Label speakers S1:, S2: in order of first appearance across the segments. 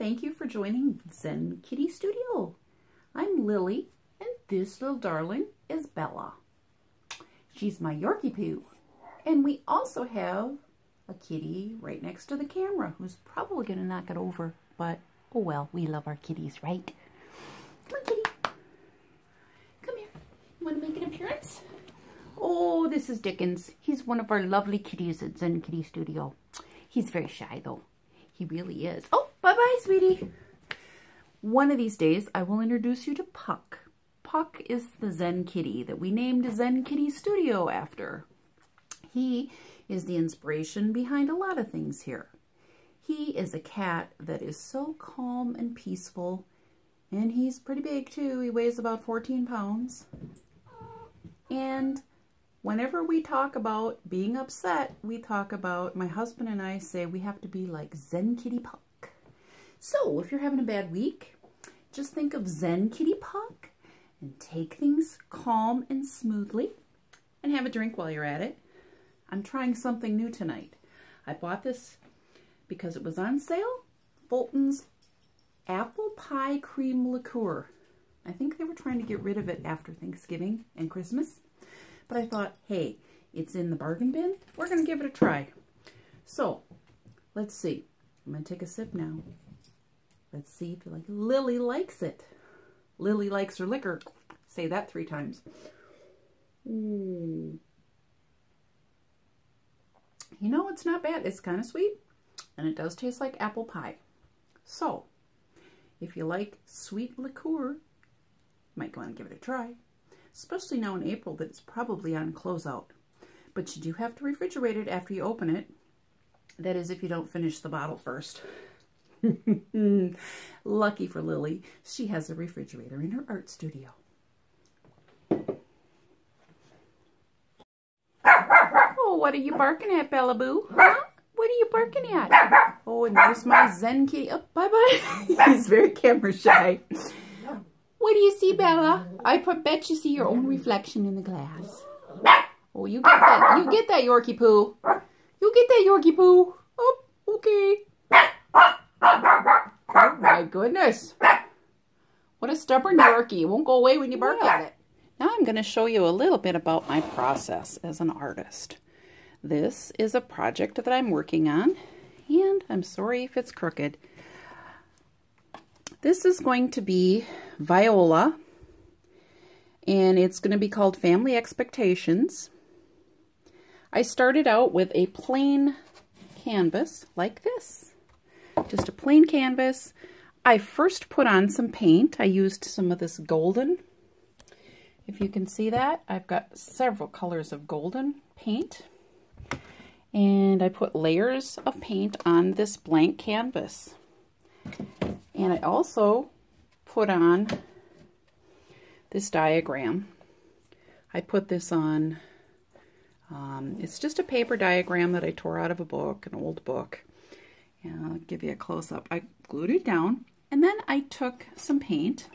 S1: Thank you for joining Zen Kitty Studio. I'm Lily, and this little darling is Bella. She's my Yorkie Poo. And we also have a kitty right next to the camera who's probably going to knock it over, but oh well, we love our kitties, right? Come on, kitty. Come here. You want to make an appearance? Oh, this is Dickens. He's one of our lovely kitties at Zen Kitty Studio. He's very shy, though. He really is. Oh, bye-bye, sweetie. One of these days, I will introduce you to Puck. Puck is the Zen kitty that we named Zen Kitty Studio after. He is the inspiration behind a lot of things here. He is a cat that is so calm and peaceful, and he's pretty big too. He weighs about 14 pounds. And whenever we talk about being upset, we talk about, my husband and I say we have to be like Zen Kitty Puck. So if you're having a bad week, just think of Zen Kitty Puck and take things calm and smoothly and have a drink while you're at it. I'm trying something new tonight. I bought this because it was on sale. Fulton's apple pie cream liqueur. I think they were trying to get rid of it after Thanksgiving and Christmas. But I thought, hey, it's in the bargain bin. We're going to give it a try. So, let's see. I'm going to take a sip now. Let's see if Lily likes it. Lily likes her liquor. Say that 3 times. Ooh. You know, it's not bad. It's kind of sweet. And it does taste like apple pie. So, if you like sweet liqueur, you might want to give it a try. Especially now in April that it's probably on closeout. But you do have to refrigerate it after you open it. That is if you don't finish the bottle first. Lucky for Lily, she has a refrigerator in her art studio. Oh, what are you barking at, Bella Boo? Huh? What are you barking at? Oh, and there's my Zen kitty. Oh, bye-bye. He's very camera shy. What do you see, Bella? I bet you see your own reflection in the glass. Oh, you get that. You get that, Yorkie Poo. You get that, Yorkie Poo. Oh, okay. Oh, my goodness. What a stubborn Yorkie. It won't go away when you bark at it. Now I'm going to show you a little bit about my process as an artist. This is a project that I'm working on, and I'm sorry if it's crooked. This is going to be Viola, and it's going to be called Family Expectations. I started out with a plain canvas like this, just a plain canvas. I first put on some paint. I used some of this golden. If you can see that, I've got several colors of golden paint, and I put layers of paint on this blank canvas. And I also put on this diagram. I put this on, it's just a paper diagram that I tore out of a book, an old book. And I'll give you a close-up. I glued it down, and then I took some paint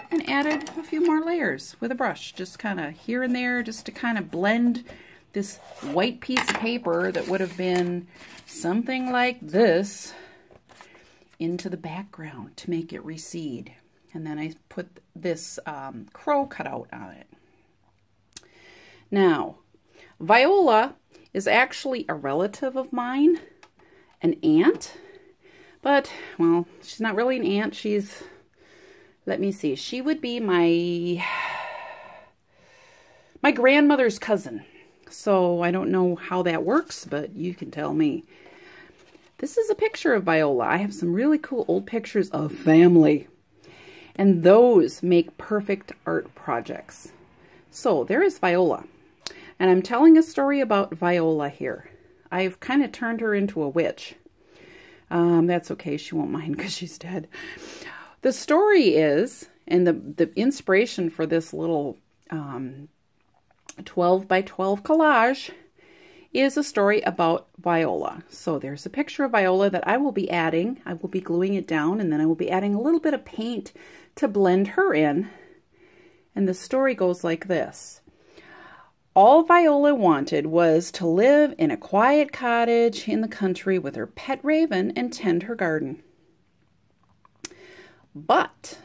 S1: and added a few more layers with a brush, just kind of here and there, just to kind of blend this white piece of paper that would have been something like this into the background to make it recede. And then I put this crow cutout on it. Now, Viola is actually a relative of mine, an aunt, but, well, she's not really an aunt. She's, let me see, she would be my grandmother's cousin. So I don't know how that works, but you can tell me. This is a picture of Viola. I have some really cool old pictures of family, and those make perfect art projects. So there is Viola, and I'm telling a story about Viola here. I've kind of turned her into a witch. That's okay, she won't mind because she's dead. The story is, and the inspiration for this little 12 by 12 collage is a story about Viola. So there's a picture of Viola that I will be adding. I will be gluing it down, and then I will be adding a little bit of paint to blend her in. And the story goes like this. All Viola wanted was to live in a quiet cottage in the country with her pet raven and tend her garden. But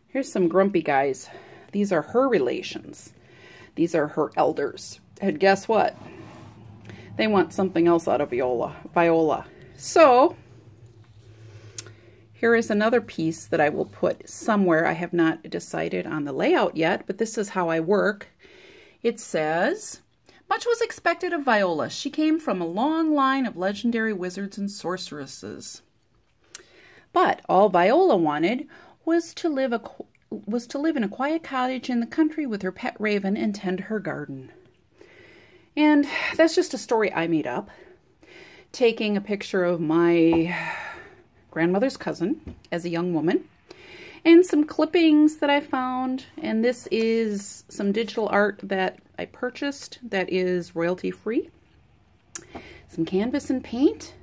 S1: here's some grumpy guys. These are her relations. These are her elders. And guess what? They want something else out of Viola. So here is another piece that I will put somewhere. I have not decided on the layout yet, but this is how I work. It says, much was expected of Viola. She came from a long line of legendary wizards and sorceresses. But all Viola wanted was to live in a quiet cottage in the country with her pet raven and tend her garden. And that's just a story I made up, taking a picture of my grandmother's cousin as a young woman, and some clippings that I found. And this is some digital art that I purchased that is royalty-free, some canvas and paint.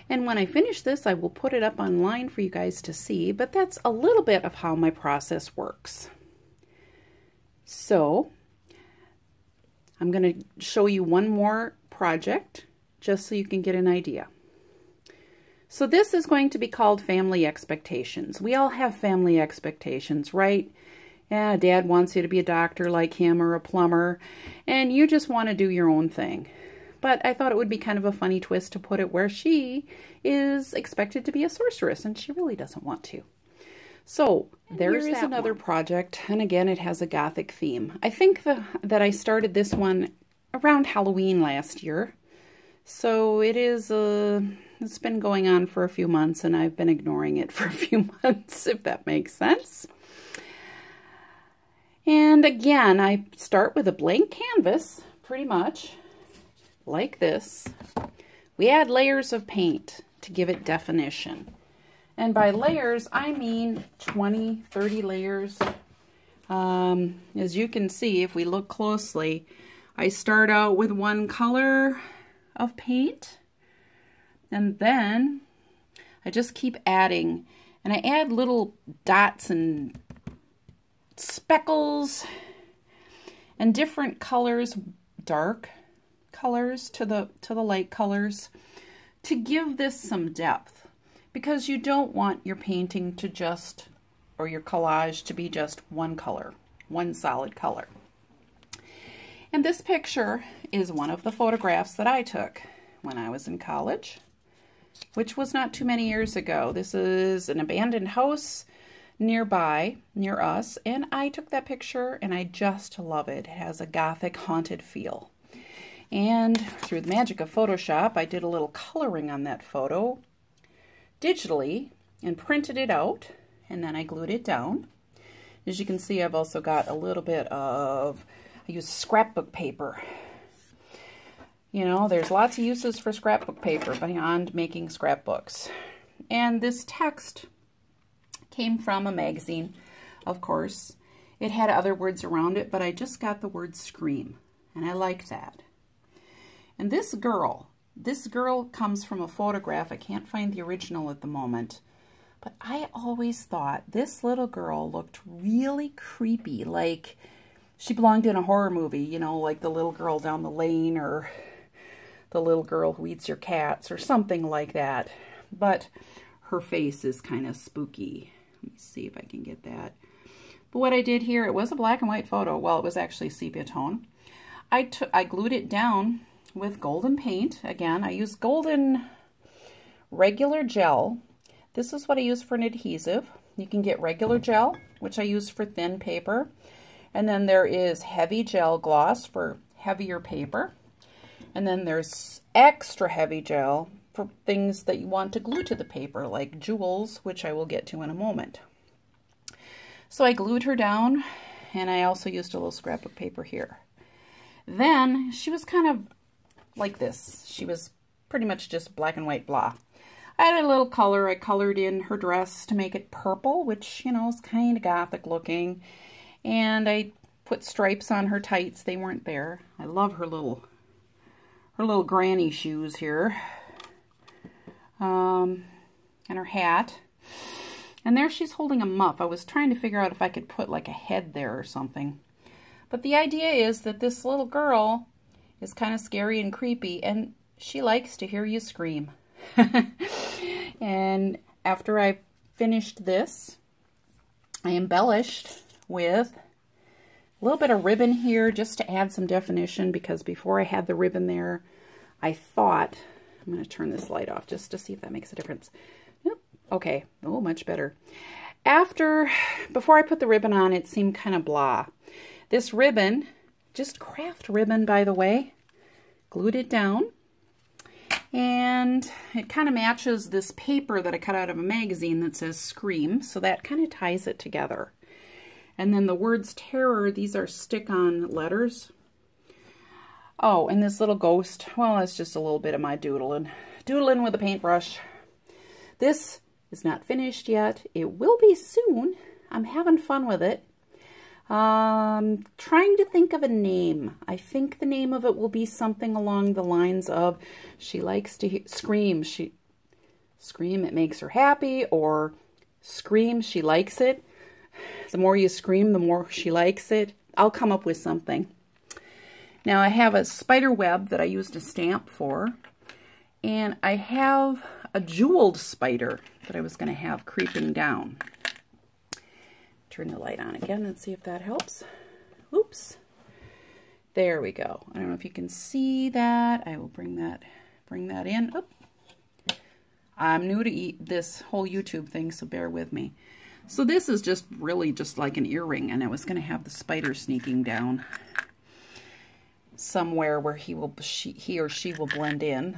S1: And when I finish this, I will put it up online for you guys to see, but that's a little bit of how my process works. So I'm going to show you one more project just so you can get an idea. So this is going to be called Family Expectations. We all have family expectations, right? Yeah, Dad wants you to be a doctor like him or a plumber, and you just want to do your own thing. But I thought it would be kind of a funny twist to put it where she is expected to be a sorceress, and she really doesn't want to. So there is another project, and again, it has a Gothic theme. I think that I started this one around Halloween last year. So it is, it's been going on for a few months, and I've been ignoring it for a few months, if that makes sense. And again, I start with a blank canvas, pretty much, like this. We add layers of paint to give it definition. And by layers, I mean 20, 30 layers. As you can see, if we look closely, I start out with one color of paint, and then I just keep adding, and I add little dots and speckles and different colors, dark colors to the light colors, to give this some depth. Because you don't want your painting to just, or your collage to be just one color, one solid color. And this picture is one of the photographs that I took when I was in college, which was not too many years ago. This is an abandoned house nearby, near us, and I took that picture and I just love it. It has a Gothic haunted feel. And through the magic of Photoshop, I did a little coloring on that photo digitally and printed it out, and then I glued it down. As you can see, I've also got a little bit of, I use scrapbook paper. You know, there's lots of uses for scrapbook paper beyond making scrapbooks. And this text came from a magazine, of course. It had other words around it, but I just got the word scream, and I liked that. And this girl comes from a photograph. I can't find the original at the moment, but I always thought this little girl looked really creepy, like she belonged in a horror movie, you know, like the little girl down the lane, or the little girl who eats your cats, or something like that. But her face is kind of spooky. Let me see if I can get that. But what I did here, it was a black and white photo. Well, it was actually sepia tone. I glued it down with golden paint. Again, I use golden regular gel. This is what I use for an adhesive. You can get regular gel, which I use for thin paper. And then there is heavy gel gloss for heavier paper. And then there's extra heavy gel for things that you want to glue to the paper, like jewels, which I will get to in a moment. So I glued her down, and I also used a little scrapbook paper here. Then she was kind of like this. She was pretty much just black and white blah. I added a little color. I colored in her dress to make it purple, which, you know, is kind of Gothic looking. And I put stripes on her tights. They weren't there. I love her little granny shoes here. And her hat. And there she's holding a muff. I was trying to figure out if I could put like a head there or something. But the idea is that this little girl is kind of scary and creepy, and she likes to hear you scream. And after I finished this, I embellished with a little bit of ribbon here just to add some definition, because before I had the ribbon there, I thought, I'm going to turn this light off just to see if that makes a difference. Yep. Okay. Oh, much better. Before I put the ribbon on, it seemed kind of blah. This ribbon, just craft ribbon, by the way, glued it down, and it kind of matches this paper that I cut out of a magazine that says Scream, so that kind of ties it together. And then the words terror, these are stick-on letters. Oh, and this little ghost, well, that's just a little bit of my doodling with a paintbrush. This is not finished yet. It will be soon. I'm having fun with it. Trying to think of a name. I think the name of it will be something along the lines of, she likes to scream. Scream, it makes her happy, or scream, she likes it. The more you scream, the more she likes it. I'll come up with something. Now I have a spider web that I used a stamp for, and I have a jeweled spider that I was going to have creeping down. Turn the light on again and see if that helps. Oops. There we go. I don't know if you can see that. I will bring that in. Oop. I'm new to this whole YouTube thing, so bear with me. So this is just really just like an earring, and I was going to have the spider sneaking down somewhere where he or she will blend in.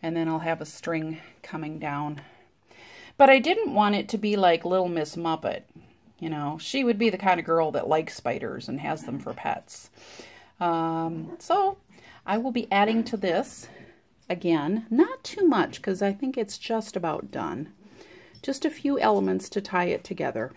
S1: And then I'll have a string coming down. But I didn't want it to be like Little Miss Muppet. You know, she would be the kind of girl that likes spiders and has them for pets. So I will be adding to this again, not too much, because I think it's just about done. Just a few elements to tie it together.